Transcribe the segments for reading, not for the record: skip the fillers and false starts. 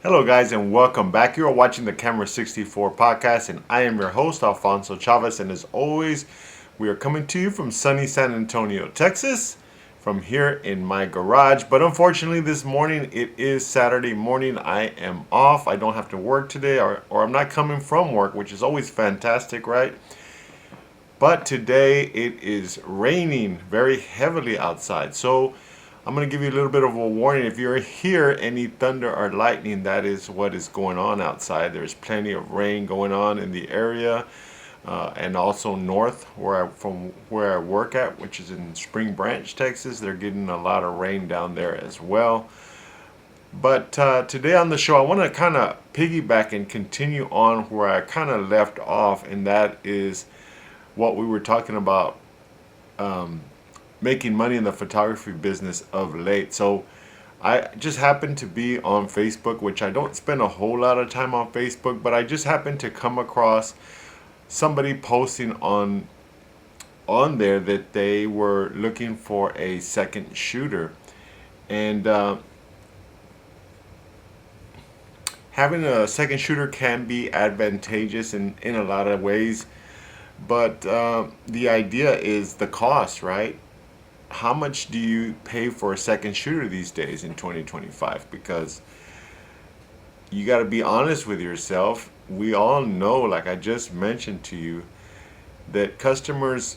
Hello, guys, and welcome back. You are watching the Camera 64 podcast, and I am your host, Alfonso Chavez. And as always, we are coming to you from sunny San Antonio, Texas, from here in my garage. But unfortunately, this morning it is Saturday morning. I am off. I don't have to work today, or I'm not coming from work, which is always fantastic, right? But today it is raining very heavily outside. So I'm going to give you a little bit of a warning. If you hear any thunder or lightning, that is what is going on outside. There's plenty of rain going on in the area, and also north from where I work at, which is in Spring Branch, Texas. They're getting a lot of rain down there as well. But today on the show, I want to kind of piggyback and continue on where I kind of left off, and that is what we were talking about, um, making money in the photography business of late. So I just happened to be on Facebook, which I don't spend a whole lot of time on Facebook, but I just happened to come across somebody posting on there that they were looking for a second shooter, and having a second shooter can be advantageous in a lot of ways. But the idea is the cost, right? How much do you pay for a second shooter these days in 2025? Because you got to be honest with yourself. We all know, like I just mentioned to you, that customers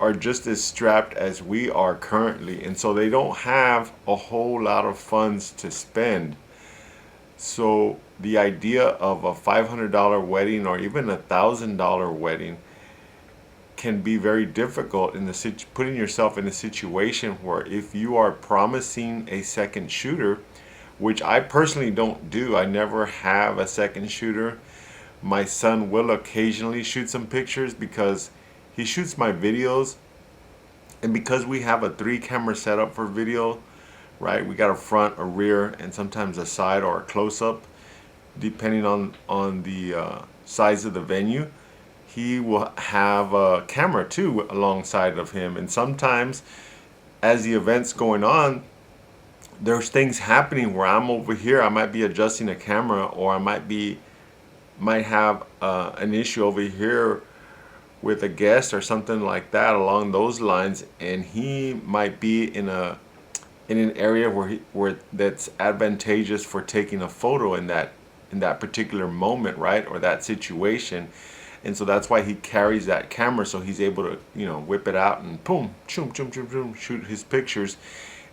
are just as strapped as we are currently, and so they don't have a whole lot of funds to spend. So the idea of a $500 wedding or even $1,000 wedding can be very difficult in putting yourself in a situation where if you are promising a second shooter, which I personally don't do. I never have a second shooter. My son will occasionally shoot some pictures because he shoots my videos, and because we have a three camera setup for video, right? We got a front, a rear, and sometimes a side or a close up, depending on the size of the venue. He will have a camera too alongside of him, and sometimes as the event's going on, there's things happening where I'm over here. I might be adjusting a camera, or might have an issue over here with a guest or something like that along those lines, and he might be in an area where that's advantageous for taking a photo in that particular moment, right, or that situation. And so that's why he carries that camera, so he's able to whip it out and boom, choom, choom, choom, choom, shoot his pictures.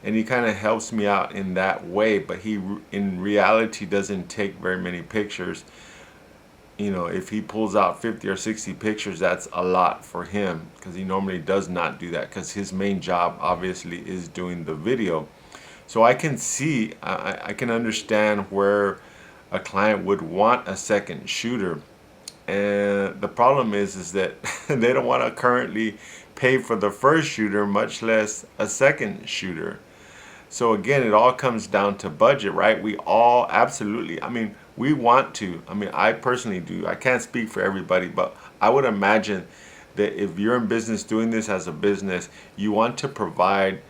And he kind of helps me out in that way, but he in reality doesn't take very many pictures. If he pulls out 50 or 60 pictures, that's a lot for him, because he normally does not do that, because his main job obviously is doing the video. So I can see, I can understand where a client would want a second shooter. And the problem is that they don't want to currently pay for the first shooter, much less a second shooter. So again, it all comes down to budget, right? We all absolutely, I mean, we want to. I mean, I personally do. I can't speak for everybody, but I would imagine that if you're in business doing this as a business, you want to provide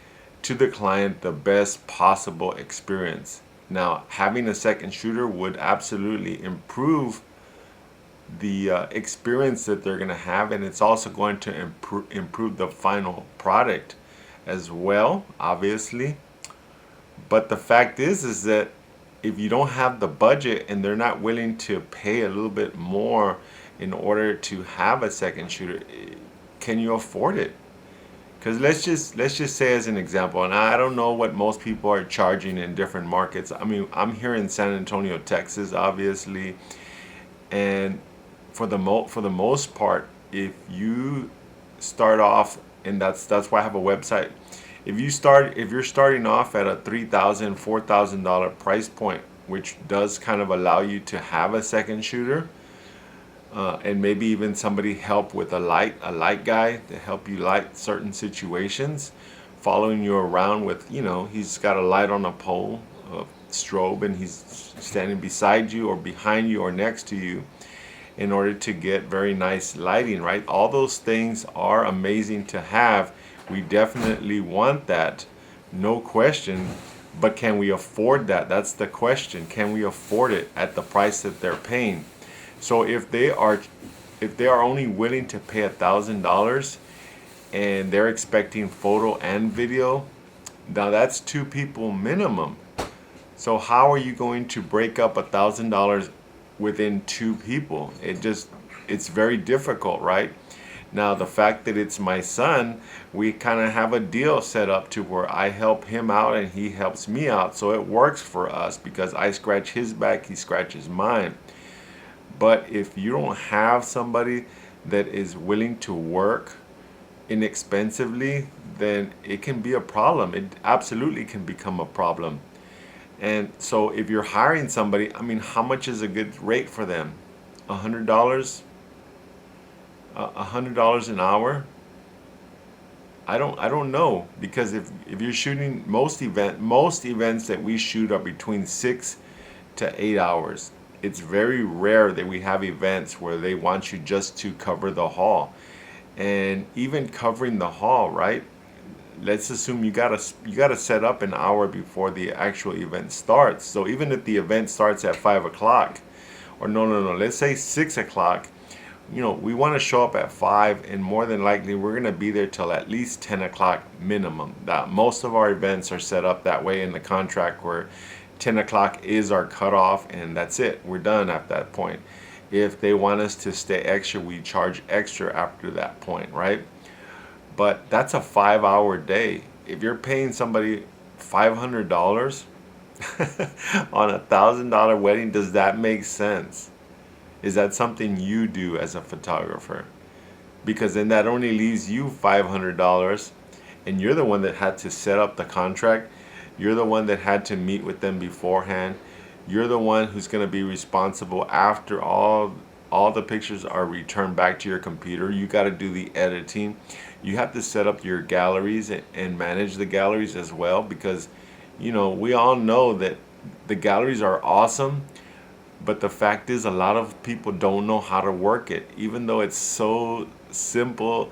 to the client the best possible experience. Now, having a second shooter would absolutely improve the experience that they're going to have, and it's also going to improve the final product as well, obviously. But the fact is that if you don't have the budget and they're not willing to pay a little bit more in order to have a second shooter, can you afford it? Because let's just say, as an example, and I don't know what most people are charging in different markets. I mean, I'm here in San Antonio, Texas, obviously, and for the most part, if you start off, and that's why I have a website. If you're starting off at a $3,000, $4,000 price point, which does kind of allow you to have a second shooter, and maybe even somebody help with a light guy to help you light certain situations, following you around with, he's got a light on a pole, a strobe, and he's standing beside you or behind you or next to you in order to get very nice lighting, right? All those things are amazing to have. We definitely want that, no question. But can we afford that? That's the question. Can we afford it at the price that they're paying? So if they are only willing to pay $1,000 and they're expecting photo and video, now that's two people minimum. So how are you going to break up $1,000 within two people? It's very difficult, right? Now the fact that it's my son, we kind of have a deal set up to where I help him out and he helps me out. So it works for us because I scratch his back, he scratches mine. But if you don't have somebody that is willing to work inexpensively, then it can be a problem. It absolutely can become a problem. And so if you're hiring somebody, I mean, how much is a good rate for them? $100? $100 an hour? I don't know, because if you're shooting most events that we shoot are between 6 to 8 hours. It's very rare that we have events where they want you just to cover the hall. And even covering the hall, right? Let's assume you gotta set up an hour before the actual event starts. So even if the event starts at 5 o'clock, or no, let's say 6 o'clock, we want to show up at 5, and more than likely we're going to be there till at least 10 o'clock minimum. That most of our events are set up that way in the contract, where 10 o'clock is our cutoff, and that's it. We're done at that point. If they want us to stay extra, we charge extra after that point, right? But that's a 5 hour day. If you're paying somebody $500 on $1,000 wedding, does that make sense? Is that something you do as a photographer? Because then that only leaves you $500, and you're the one that had to set up the contract. You're the one that had to meet with them beforehand. You're the one who's going to be responsible after all the pictures are returned back to your computer. You got to do the editing. You have to set up your galleries and manage the galleries as well, because we all know that the galleries are awesome, but the fact is a lot of people don't know how to work it, even though it's so simple,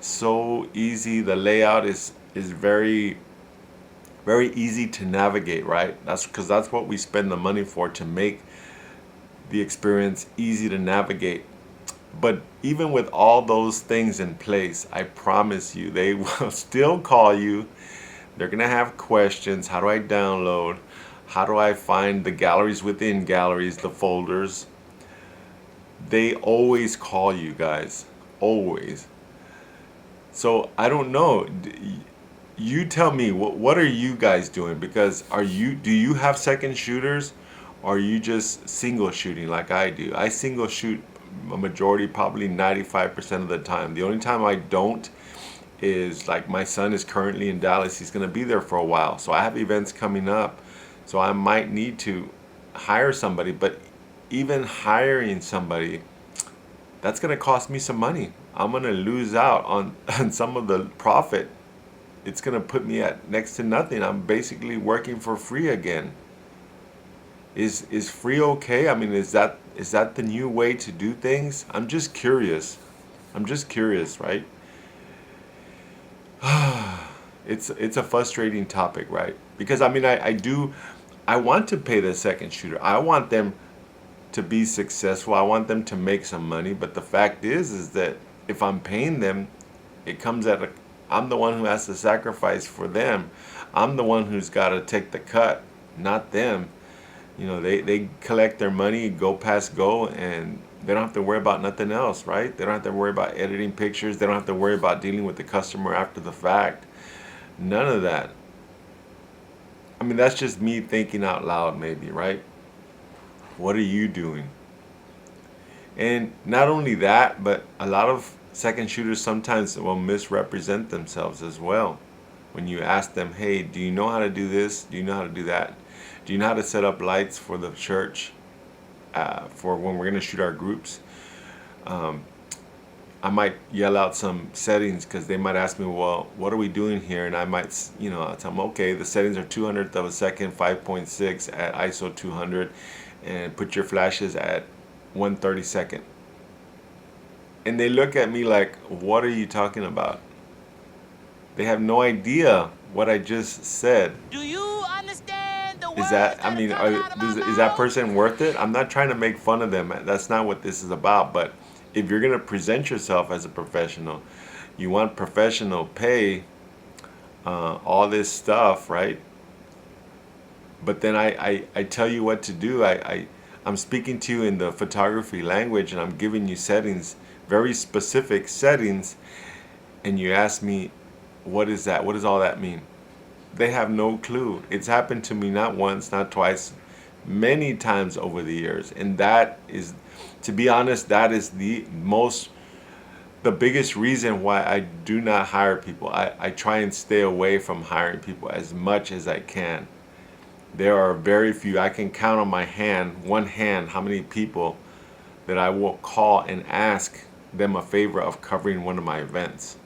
so easy. The layout is very very easy to navigate, right? That's because that's what we spend the money for, to make the experience easy to navigate. But even with all those things in place, I promise you, they will still call you. They're going to have questions. How do I download? How do I find the galleries within galleries, the folders? They always call you guys. Always. So I don't know. You tell me, what are you guys doing? Because do you have second shooters, or are you just single shooting like I do? I single shoot a majority, probably 95% of the time. The only time I don't is like my son is currently in Dallas. He's going to be there for a while. So I have events coming up. So I might need to hire somebody, but even hiring somebody, that's going to cost me some money. I'm going to lose out on some of the profit. It's going to put me at next to nothing. I'm basically working for free again. Is free okay? I mean, is that the new way to do things? I'm just curious. Right? It's a frustrating topic, right? Because I mean, I want to pay the second shooter. I want them to be successful. I want them to make some money. But the fact is that if I'm paying them, it comes I'm the one who has to sacrifice for them. I'm the one who's got to take the cut, not them. They collect their money, go past go, and they don't have to worry about nothing else, right? They don't have to worry about editing pictures. They don't have to worry about dealing with the customer after the fact. None of that. I mean, that's just me thinking out loud, maybe, right? What are you doing? And not only that, but a lot of second shooters sometimes will misrepresent themselves as well. When you ask them, hey, do you know how to do this? Do you know how to do that? Do you know how to set up lights for the church for when we're going to shoot our groups? I might yell out some settings, because they might ask me, well, what are we doing here? And I might, I'll tell them, okay, the settings are 200th of a second, 5.6 at ISO 200, and put your flashes at 1/32. And they look at me like, what are you talking about? They have no idea what I just said. Do you understand? Is that, I mean, is that person worth it? I'm not trying to make fun of them. That's not what this is about. But if you're going to present yourself as a professional, you want professional pay, all this stuff, right? But then I tell you what to do. I'm speaking to you in the photography language and I'm giving you settings, very specific settings, and you ask me, what is that? What does all that mean? They have no clue. It's happened to me not once, not twice, many times over the years. And that is, to be honest, that is the biggest reason why I do not hire people. I try and stay away from hiring people as much as I can. There are very few, I can count on one hand, how many people that I will call and ask them a favor of covering one of my events.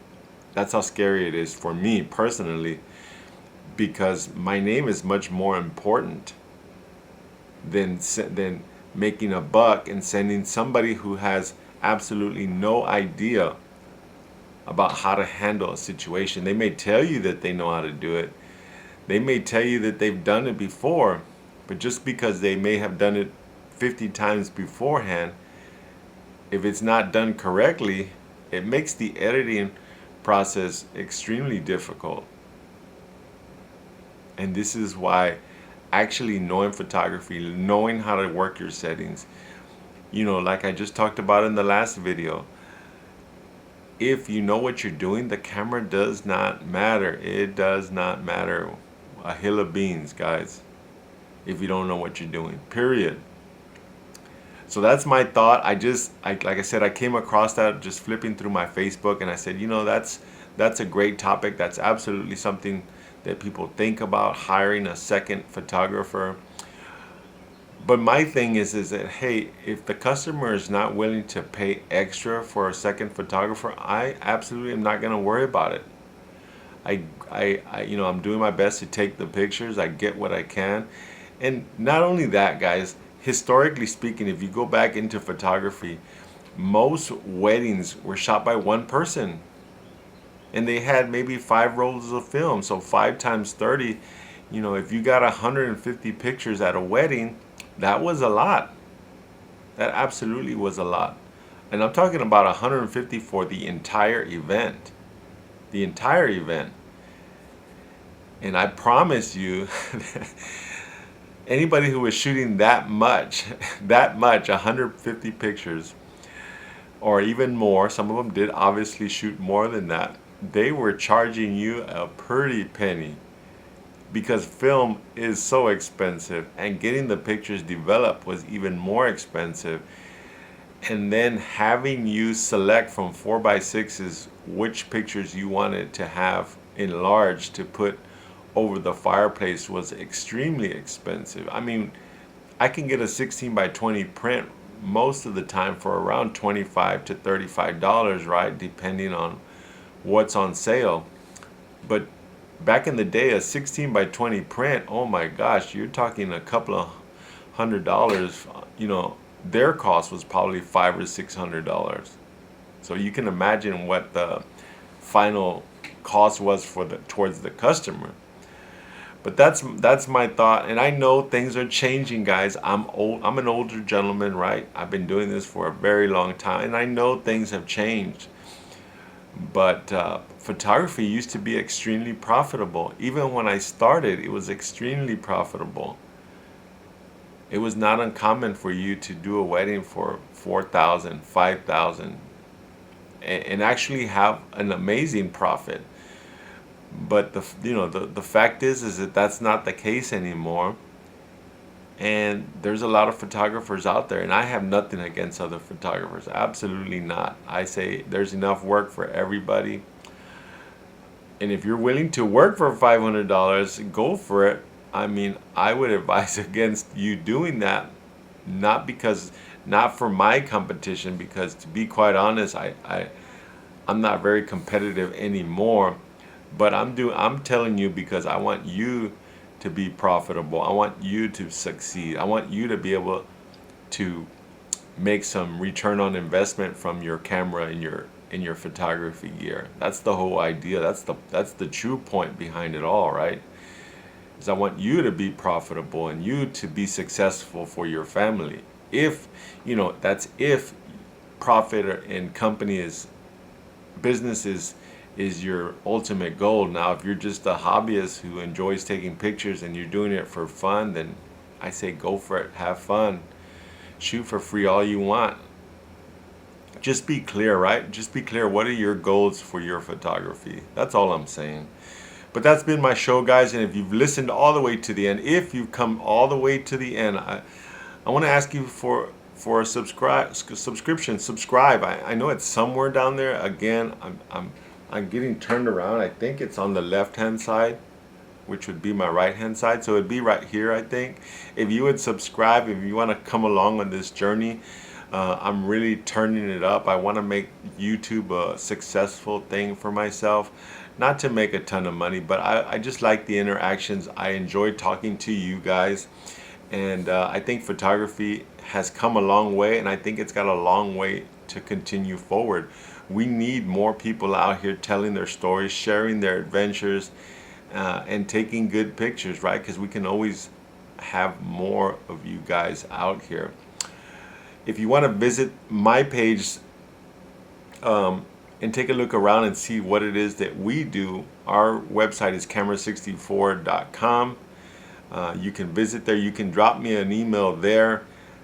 That's how scary it is for me personally, because my name is much more important than making a buck and sending somebody who has absolutely no idea about how to handle a situation. They may tell you that they know how to do it. They may tell you that they've done it before, but just because they may have done it 50 times beforehand, if it's not done correctly, it makes the editing process extremely difficult. And this is why actually knowing photography, knowing how to work your settings, like I just talked about in the last video, if you know what you're doing, the camera does not matter. It does not matter a hill of beans, guys, if you don't know what you're doing, period. So that's my thought. Like I said, I came across that just flipping through my Facebook, and I said, that's a great topic. That's absolutely something that people think about, hiring a second photographer. But my thing is that, hey, if the customer is not willing to pay extra for a second photographer, I absolutely am not going to worry about it. I'm doing my best to take the pictures. I get what I can. And not only that, guys, historically speaking, if you go back into photography, most weddings were shot by one person. And they had maybe 5 rolls of film. So 5 times 30, if you got 150 pictures at a wedding, that was a lot. That absolutely was a lot. And I'm talking about 150 for the entire event. The entire event. And I promise you, anybody who was shooting that much, 150 pictures, or even more, some of them did obviously shoot more than that, they were charging you a pretty penny, because film is so expensive, and getting the pictures developed was even more expensive. And then having you select from 4x6s which pictures you wanted to have enlarged to put over the fireplace was extremely expensive. I mean, I can get a 16x20 print most of the time for around $25 to $35, right? Depending on what's on sale. But back in the day, a 16x20 print, oh my gosh, you're talking a couple of $100. Their cost was probably $500 or $600. So you can imagine what the final cost was towards the customer. But that's my thought, and I know things are changing, guys. I'm old. I'm an older gentleman, right? I've been doing this for a very long time, and I know things have changed. But photography used to be extremely profitable. Even when I started, it was extremely profitable. It was not uncommon for you to do a wedding for $4,000, $5,000, and actually have an amazing profit. But the fact is that that's not the case anymore. And there's a lot of photographers out there, and I have nothing against other photographers. Absolutely not. I say there's enough work for everybody. And if you're willing to work for $500, go for it. I mean, I would advise against you doing that, not for my competition, because to be quite honest, I'm not very competitive anymore. But I'm telling you because I want you to be profitable. I want you to succeed. I want you to be able to make some return on investment from your camera and your photography gear. That's the whole idea. That's the true point behind it all, right? is I want you to be profitable and you to be successful for your family. If, that's if profit and company is business is your ultimate goal. Now, if you're just a hobbyist who enjoys taking pictures and you're doing it for fun, then I say go for it. Have fun. Shoot for free all you want. Just be clear, right? Just be clear. What are your goals for your photography? That's all I'm saying. But that's been my show, guys. And if you've listened all the way to the end, if you've come all the way to the end, I want to ask you for a subscription. Subscribe. I know it's somewhere down there. Again, I'm getting turned around. I think it's on the left hand side, which would be my right hand side. So it'd be right here, I think. If you would subscribe, if you want to come along on this journey, I'm really turning it up. I want to make YouTube a successful thing for myself. Not to make a ton of money, but I just like the interactions. I enjoy talking to you guys. And I think photography has come a long way, and I think it's got a long way to continue forward. We need more people out here telling their stories, sharing their adventures, and taking good pictures, right? Because we can always have more of you guys out here. If you want to visit my page and take a look around and see what it is that we do, our website is camera64.com. You can visit there. You can drop me an email there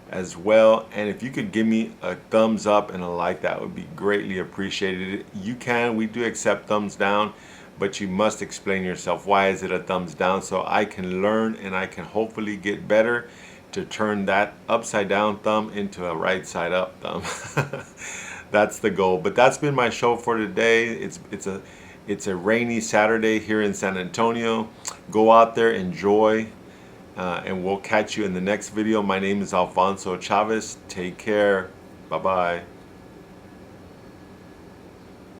as well. And if you could give me a thumbs up and a like, that would be greatly appreciated. We do accept thumbs down, but you must explain yourself. Why is it a thumbs down? So I can learn and I can hopefully get better to turn that upside down thumb into a right side up thumb. That's the goal. But that's been my show for today. It's a rainy Saturday here in San Antonio. Go out there, enjoy, and we'll catch you in the next video. My name is Alfonso Chavez. Take care. Bye-bye.